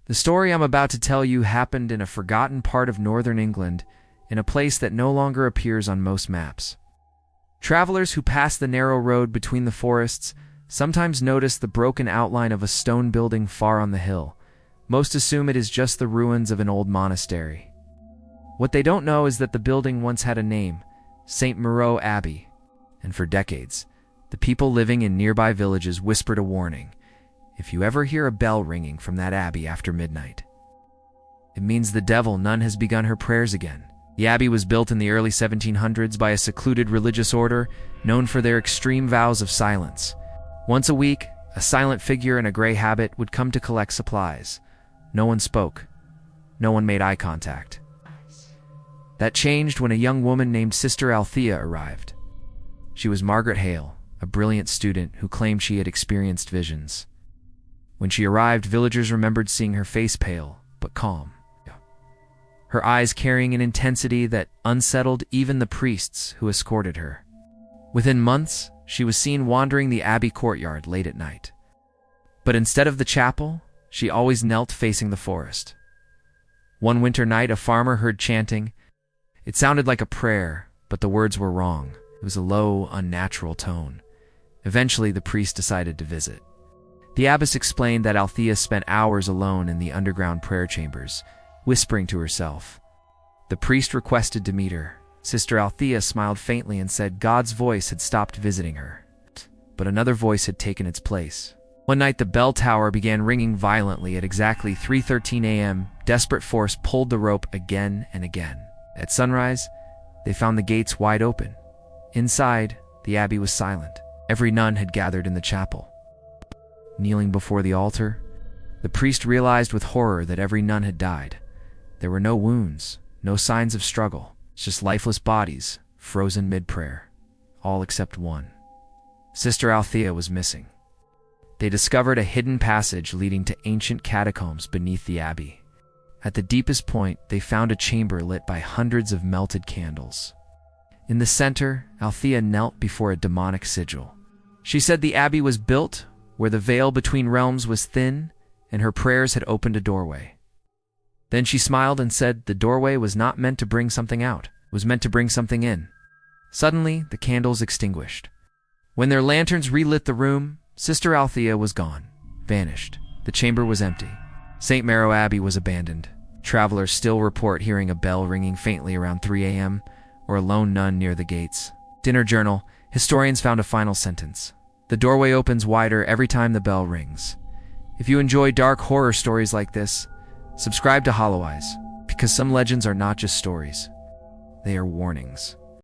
The story I'm about to tell you happened in a forgotten part of northern England, in a place that no longer appears on most maps. Travelers who pass the narrow road between the forests sometimes notice the broken outline of a stone building far on the hill. Most assume it is just the ruins of an old monastery. What they don't know is that the building once had a name, St. Marrow Abbey, and for decades, the people living in nearby villages whispered a warning. If you ever hear a bell ringing from that abbey after midnight, it means the Devil Nun has begun her prayers again. The abbey was built in the early 1700s by a secluded religious order known for their extreme vows of silence. Once a week, a silent figure in a gray habit would come to collect supplies. No one spoke. No one made eye contact. That changed when a young woman named Sister Althea arrived. She was Margaret Hale, a brilliant student who claimed she had experienced visions. When she arrived, villagers remembered seeing her face pale, but calm. Her eyes carrying an intensity that unsettled even the priests who escorted her. Within months, she was seen wandering the abbey courtyard late at night. But instead of the chapel, she always knelt facing the forest. One winter night, a farmer heard chanting. It sounded like a prayer, but the words were wrong. It was a low, unnatural tone. Eventually, the priest decided to visit. The abbess explained that Althea spent hours alone in the underground prayer chambers, whispering to herself. The priest requested to meet her. Sister Althea smiled faintly and said God's voice had stopped visiting her. But another voice had taken its place. One night, the bell tower began ringing violently at exactly 3:13 a.m. Desperate force pulled the rope again and again. At sunrise, they found the gates wide open. Inside, the abbey was silent. Every nun had gathered in the chapel. Kneeling before the altar, the priest realized with horror that every nun had died. There were no wounds, no signs of struggle, just lifeless bodies, frozen mid-prayer. All except one. Sister Althea was missing. They discovered a hidden passage leading to ancient catacombs beneath the abbey. At the deepest point, they found a chamber lit by hundreds of melted candles. In the center, Althea knelt before a demonic sigil. She said the abbey was built where the veil between realms was thin, and her prayers had opened a doorway. Then she smiled and said the doorway was not meant to bring something out, it was meant to bring something in. Suddenly, the candles extinguished. When their lanterns relit the room, Sister Althea was gone, vanished. The chamber was empty. St. Marrow Abbey was abandoned. Travelers still report hearing a bell ringing faintly around 3 a.m. or a lone nun near the gates. Dinner journal, historians found a final sentence. The doorway opens wider every time the bell rings. If you enjoy dark horror stories like this, subscribe to Hollow Eyes, because some legends are not just stories, they are warnings.